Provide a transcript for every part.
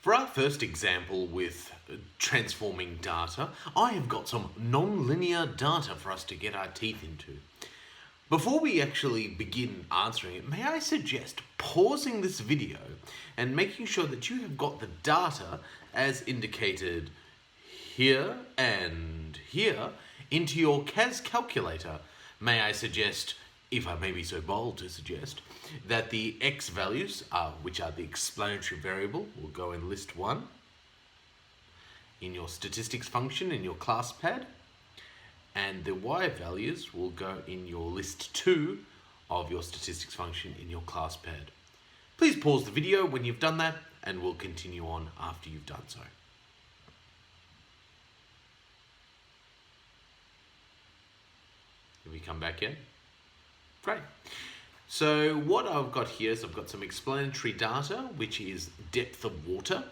For our first example with transforming data, I have got some non-linear data for us to get our teeth into. Before we actually begin answering it, may I suggest pausing this video and making sure that you have got the data as indicated here and here into your CAS calculator. May I suggest, if I may be so bold to suggest, that the x values, which are the explanatory variable, will go in list 1 in your statistics function in your class pad, and the y values will go in your list 2 of your statistics function in your class pad. Please pause the video when you've done that, and we'll continue on after you've done so. Have we come back in? Great. So what I've got here is I've got some explanatory data, which is depth of water,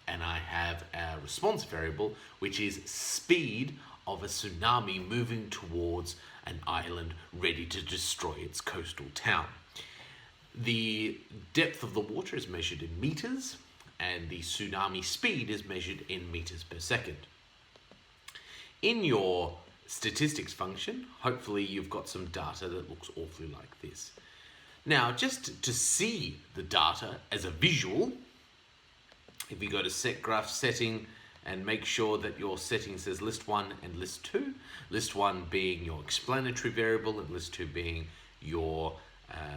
and I have a response variable, which is speed of a tsunami moving towards an island ready to destroy its coastal town. The depth of the water is measured in meters, and the tsunami speed is measured in meters per second. In your statistics function, hopefully you've got some data that looks awfully like this. Now, just to see the data as a visual, if you go to set graph setting and make sure that your setting says list 1 and list 2, list 1 being your explanatory variable and list 2 being your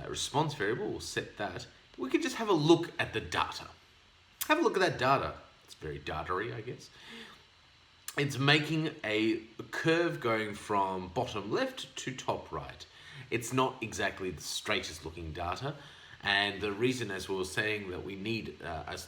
response variable, we'll set that. We can just have a look at the data. Have a look at that data. It's very data-y, I guess. It's making a curve going from bottom left to top right. It's not exactly the straightest looking data, and the reason, as we were saying, that we need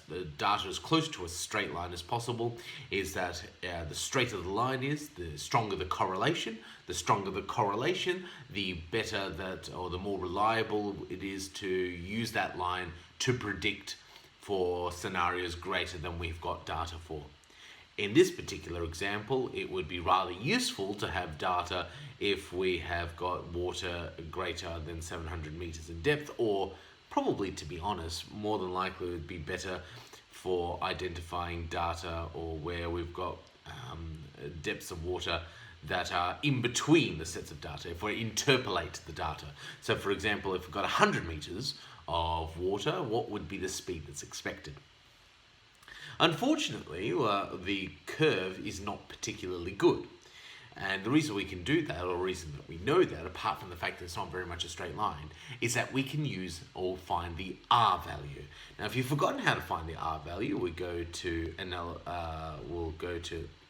the data as close to a straight line as possible is that the straighter the line is, the stronger the correlation. The stronger the correlation, the better that, or the more reliable it is to use that line to predict for scenarios greater than we've got data for. In this particular example, it would be rather useful to have data if we have got water greater than 700 meters in depth, or probably, to be honest, more than likely it would be better for identifying data or where we've got depths of water that are in between the sets of data, if we interpolate the data. So for example, if we've got 100 meters of water, what would be the speed that's expected? Unfortunately, the curve is not particularly good. And the reason we can do that, or the reason that we know that, apart from the fact that it's not very much a straight line, is that we can use or find the R value. Now, if you've forgotten how to find the R value, we'll go to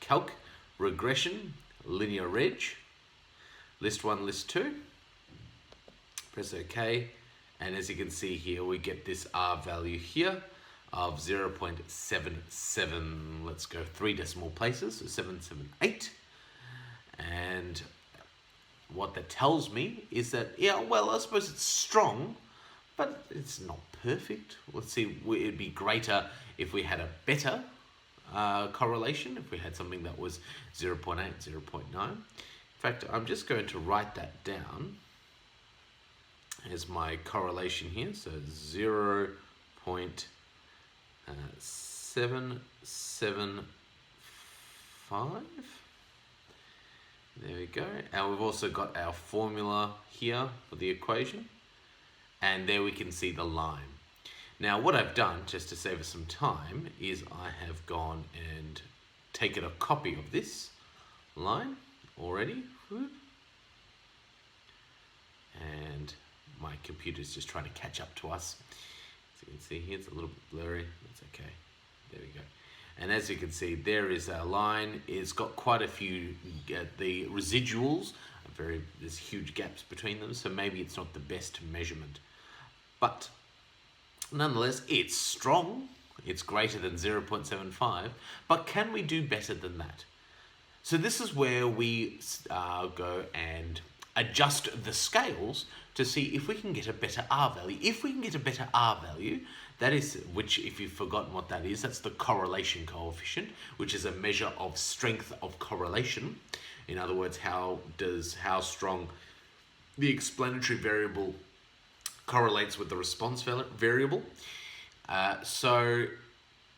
Calc, Regression, Linear Reg, List 1, List 2. Press OK, and as you can see here, we get this R value here of 0.77, let's go 3 decimal places, so 778. And what that tells me is that, yeah, well, I suppose it's strong, but it's not perfect. Let's see, it'd be greater if we had a better correlation, if we had something that was 0.8, 0.9. In fact, I'm just going to write that down as my correlation here, so 0.775. There we go. And we've also got our formula here for the equation. And there we can see the line. Now what I've done, just to save us some time, is I have gone and taken a copy of this line already. And my computer's just trying to catch up to us. As you can see here, it's a little bit blurry. That's okay. There we go. And as you can see, there is our line. It's got quite a few, the residuals, there's huge gaps between them, so maybe it's not the best measurement. But nonetheless, it's strong. It's greater than 0.75, but can we do better than that? So this is where we go and adjust the scales to see if we can get a better R value. If we can get a better R value, that is, which if you've forgotten what that is, that's the correlation coefficient, which is a measure of strength of correlation. In other words, how strong the explanatory variable correlates with the response variable. So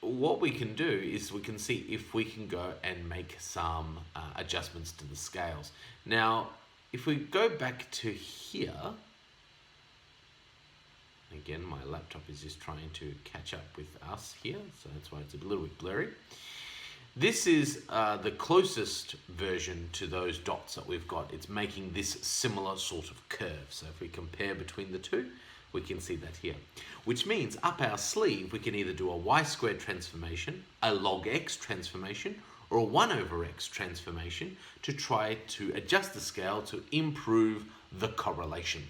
what we can do is we can see if we can go and make some adjustments to the scales. Now, if we go back to here, again, my laptop is just trying to catch up with us here, so that's why it's a little bit blurry. This is the closest version to those dots that we've got. It's making this similar sort of curve. So if we compare between the two, we can see that here. Which means up our sleeve, we can either do a y-squared transformation, a log x transformation, or a 1 over x transformation to try to adjust the scale to improve the correlation.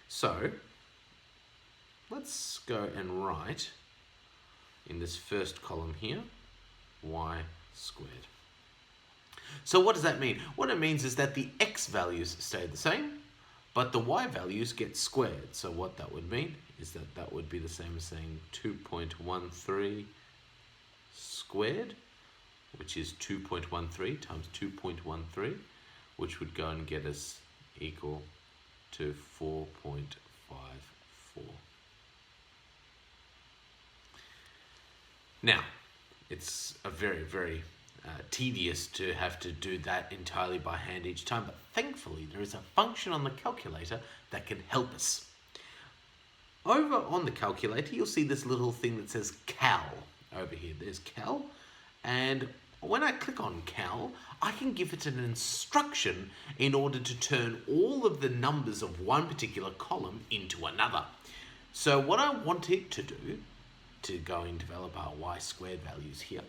So let's go and write in this first column here, y squared. So what does that mean? What it means is that the x values stay the same, but the y values get squared. So what that would mean is that that would be the same as saying 2.13 squared, which is 2.13 times 2.13, which would go and get us equal to 4.54. Now, it's a very tedious to have to do that entirely by hand each time, but thankfully there is a function on the calculator that can help us. Over on the calculator, you'll see this little thing that says cal over here. There's cal, and when I click on cal, I can give it an instruction in order to turn all of the numbers of one particular column into another. So what I want it to do, to go and develop our y-squared values here,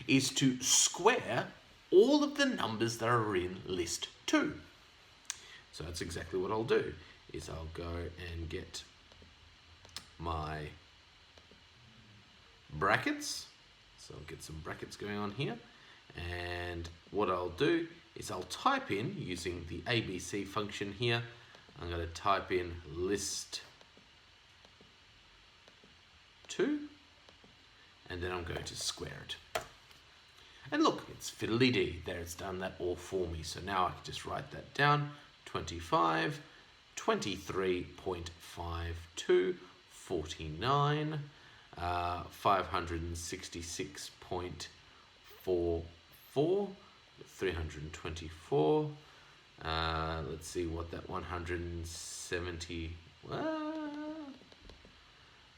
is to square all of the numbers that are in list 2. So that's exactly what I'll do, is I'll go and get my brackets. So I'll get some brackets going on here, and what I'll do is I'll type in, using the ABC function here, I'm going to type in list 2, and then I'm going to square it. And look, it's fiddly-dee. There, it's done that all for me. So now I can just write that down. 25, 23.52, 49, 566.44, 324. Let's see what that 170,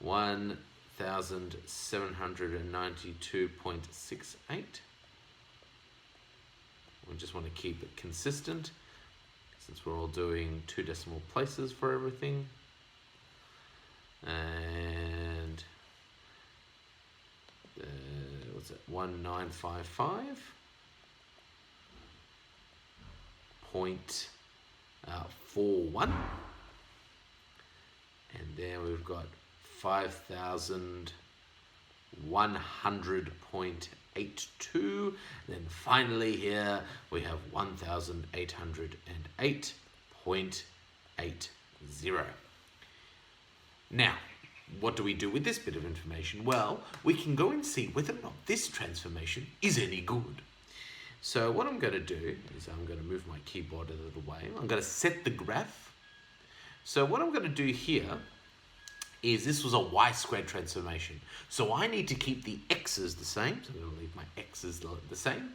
1,792.68. We just want to keep it consistent since we're all doing 2 decimal places for everything. And what's it? 1955.41. And then we've got 5,100.82. Then finally here we have 1,808.80. Now, what do we do with this bit of information? Well, we can go and see whether or not this transformation is any good. So what I'm going to do is I'm going to move my keyboard a little way. I'm going to set the graph. So what I'm going to do here is, this was a y-squared transformation. So I need to keep the x's the same. So I'm going to leave my x's the same.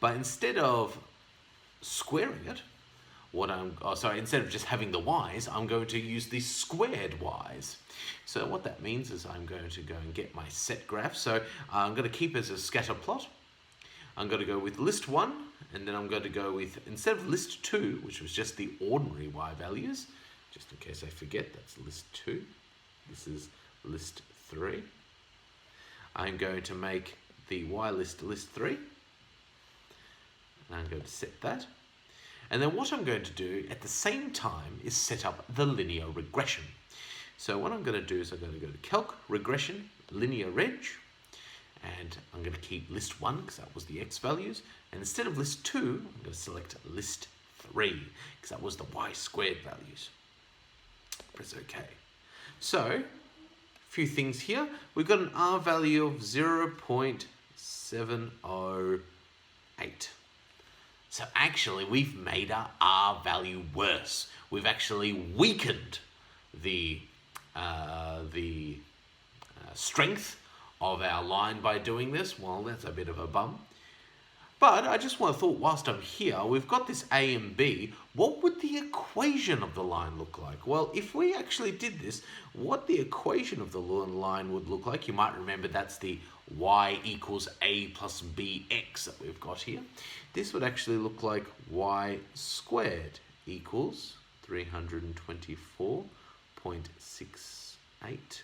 But instead of squaring it, instead of just having the y's, I'm going to use the squared y's. So what that means is I'm going to go and get my set graph. So I'm going to keep it as a scatter plot. I'm going to go with list 1, and then I'm going to go with, instead of list 2, which was just the ordinary y values, just in case I forget, that's list 2. This is list 3. I'm going to make the y list 3. And I'm going to set that. And then what I'm going to do at the same time is set up the linear regression. So what I'm going to do is I'm going to go to Calc, Regression, Linear Reg, and I'm going to keep list 1 because that was the x values. And instead of list 2, I'm going to select list 3 because that was the y-squared values. Press OK. So, a few things here. We've got an R value of 0.708. So actually, we've made our R value worse. We've actually weakened the strength of our line by doing this. Well, that's a bit of a bum. But I just thought, whilst I'm here, we've got this a and b. What would the equation of the line look like? Well, if we actually did this, what the equation of the line would look like, you might remember that's the y equals a plus bx that we've got here. This would actually look like y squared equals 324.68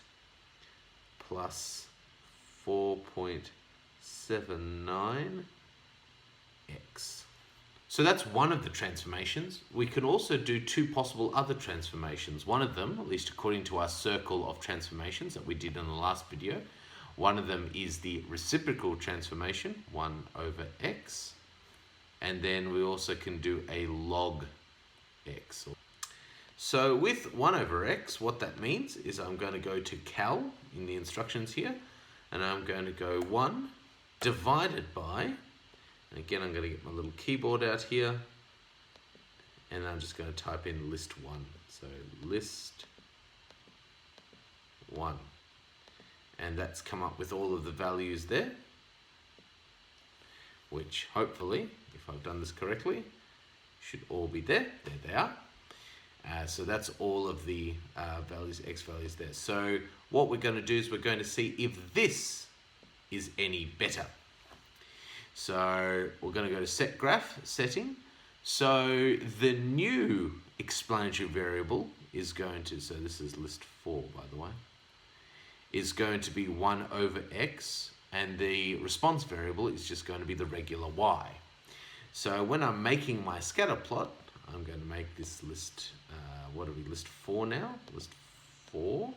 plus 4.79 x. So that's one of the transformations. We could also do two possible other transformations. One of them, at least according to our circle of transformations that we did in the last video, one of them is the reciprocal transformation, 1 over x. And then we also can do a log x. So with 1 over x, what that means is I'm going to go to cal in the instructions here, and I'm going to go 1 divided by, and again, I'm going to get my little keyboard out here, and I'm just going to type in list 1. So list 1. And that's come up with all of the values there, which hopefully, if I've done this correctly, should all be there. There they are. So that's all of the values, x values there. So what we're going to do is we're going to see if this is any better. So we're going to go to set graph setting. So the new explanatory variable is going to, so this is list 4 by the way, is going to be 1 over x, and the response variable is just going to be the regular y. So when I'm making my scatter plot, I'm going to make this list, what are we, list 4 now? List 4.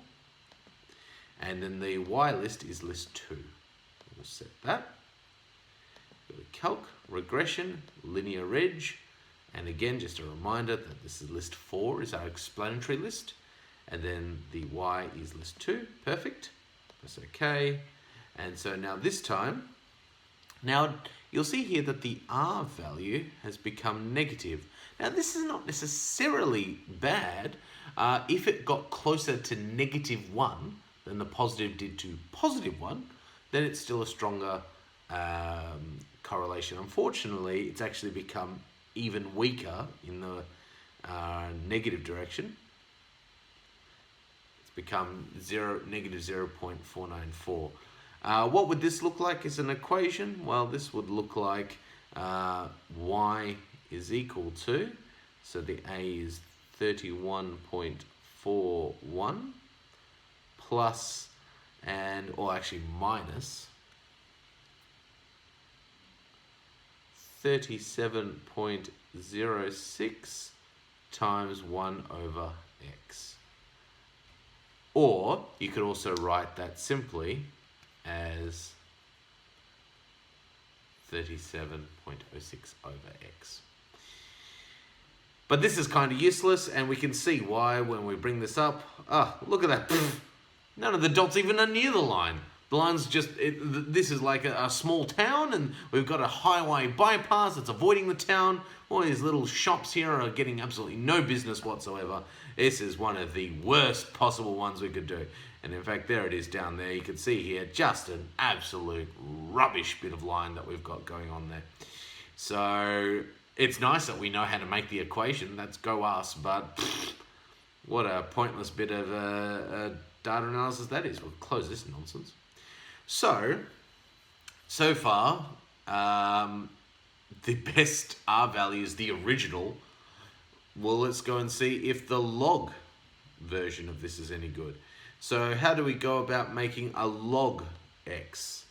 And then the y list is list 2. We'll set that. Go to calc, regression, linear reg, and again, just a reminder that this is list 4 is our explanatory list, and then the y is list 2. Perfect. Press OK. And so now this time, now you'll see here that the r value has become negative. Now this is not necessarily bad. If it got closer to -1 than the positive did to +1, then it's still a stronger correlation. Unfortunately, it's actually become even weaker in the negative direction. It's become negative 0.494. What would this look like as an equation? Well, this would look like y is equal to, so the a is 31.41 plus, or actually minus 37.06 times 1 over x. Or you could also write that simply as 37.06 over x. But this is kind of useless, and we can see why when we bring this up. Look at that. None of the dots even are near the line. The line's just, this is like a small town, and we've got a highway bypass that's avoiding the town. All these little shops here are getting absolutely no business whatsoever. This is one of the worst possible ones we could do. And in fact, there it is down there. You can see here just an absolute rubbish bit of line that we've got going on there. So it's nice that we know how to make the equation. That's go us, but what a pointless bit of data analysis that is. We'll close this nonsense. So far, the best R value is the original. Well, let's go and see if the log version of this is any good. So how do we go about making a log x?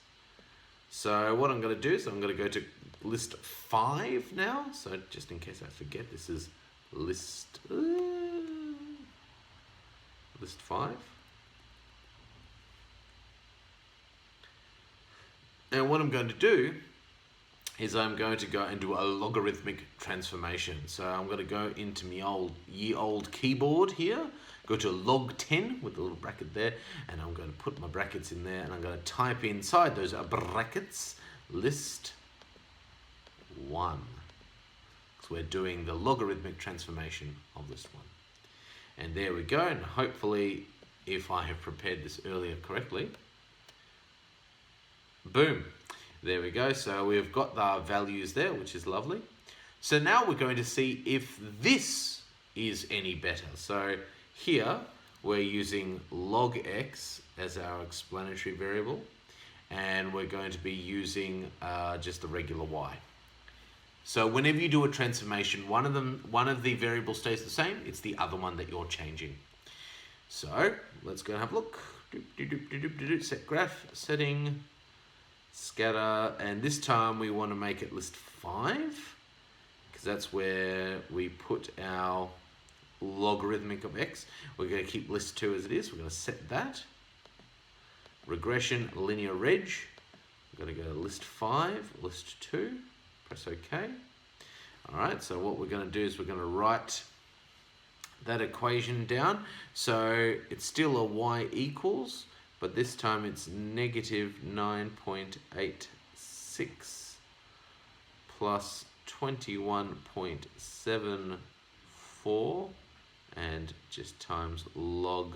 So what I'm going to do is I'm going to go to list 5 now. So just in case I forget, this is list 5. And what I'm going to do is I'm going to go and do a logarithmic transformation. So I'm going to go into my ye old keyboard here, go to log 10 with a little bracket there, and I'm going to put my brackets in there, and I'm going to type inside those brackets list 1. So we're doing the logarithmic transformation of list 1. And there we go, and hopefully if I have prepared this earlier correctly, Boom. There we go. So we've got the values there, which is lovely. So now we're going to see if this is any better. So here we're using log x as our explanatory variable, and we're going to be using just the regular y. So whenever you do a transformation, one of the variables stays the same. It's the other one that you're changing. So let's go and have a look. Set graph, setting, scatter, and this time we want to make it list 5 because that's where we put our logarithmic of x. We're going to keep list 2 as it is. We're going to set that. Regression, linear reg. We're going to go to list 5, list 2. Press OK. All right, so what we're going to do is we're going to write that equation down. So it's still a y equals, but this time it's negative 9.86 plus 21.74 and just times log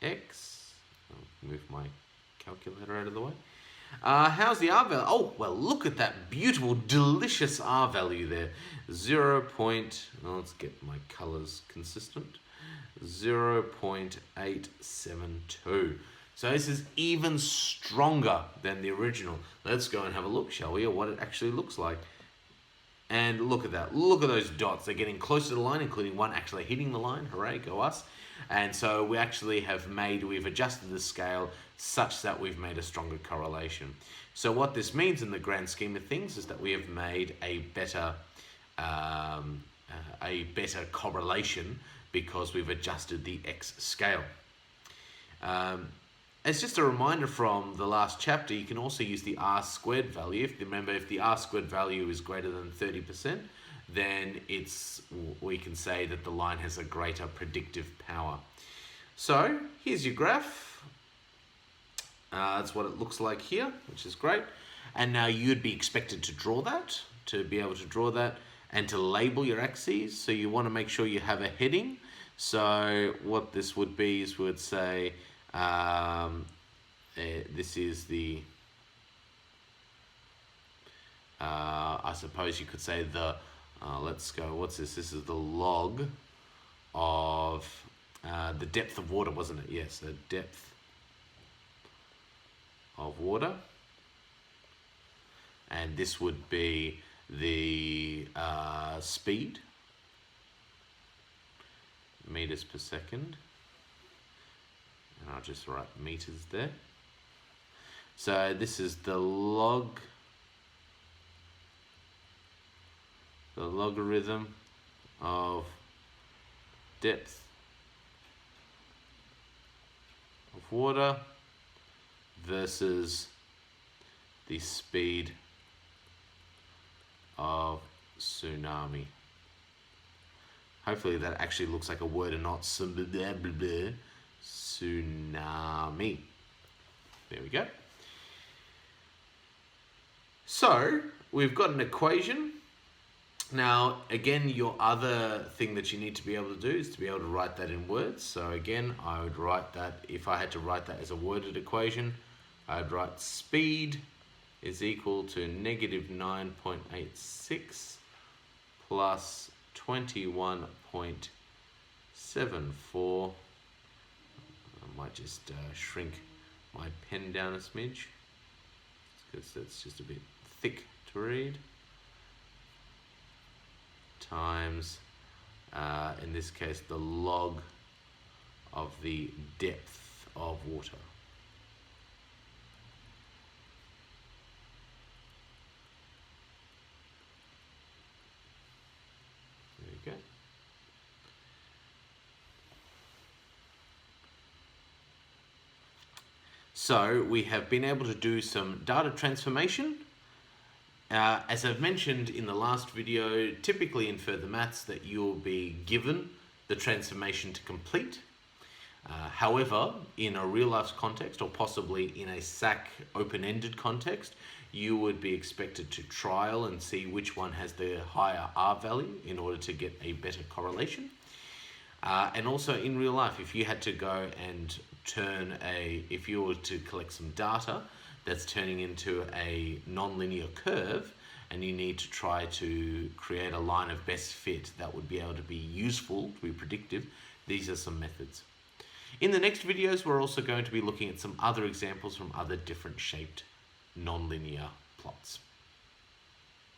x. I'll move my calculator out of the way. How's the R value? Oh, well, look at that beautiful, delicious R value there. 0. Let's get my colors consistent. 0.872. So this is even stronger than the original. Let's go and have a look, shall we, at what it actually looks like. And look at that. Look at those dots. They're getting closer to the line, including one actually hitting the line. Hooray, go us. And so we actually we've adjusted the scale such that we've made a stronger correlation. So what this means in the grand scheme of things is that we have made a better correlation because we've adjusted the x scale. As just a reminder from the last chapter, you can also use the r squared value. Remember, if the r squared value is greater than 30%, then we can say that the line has a greater predictive power. So here's your graph. That's what it looks like here, which is great. And now you'd be expected to draw that, to be able to draw that and to label your axes. So you want to make sure you have a heading. So what this would be is we would say this is the, I suppose you could say the, let's go, what's this? This is the log of the depth of water, wasn't it? Yes, the depth of water. And this would be the speed, meters per second. And I'll just write meters there. So this is the logarithm of depth of water versus the speed of tsunami. Hopefully that actually looks like a word and not tsunami. There we go. So we've got an equation. Now, again, your other thing that you need to be able to do is to be able to write that in words. So again, I would write that, if I had to write that as a worded equation, I'd write speed is equal to negative 9.86 plus 21.74. I might just shrink my pen down a smidge because that's just a bit thick to read. Times, in this case, the log of the depth of water. There you go. So we have been able to do some data transformation. As I've mentioned in the last video, typically in further maths that you'll be given the transformation to complete. However, in a real life context or possibly in a SAC open-ended context, you would be expected to trial and see which one has the higher R value in order to get a better correlation. And also in real life, if you had to go and if you were to collect some data that's turning into a non-linear curve, and you need to try to create a line of best fit that would be able to be useful, to be predictive. These are some methods. In the next videos, we're also going to be looking at some other examples from other different shaped non-linear plots.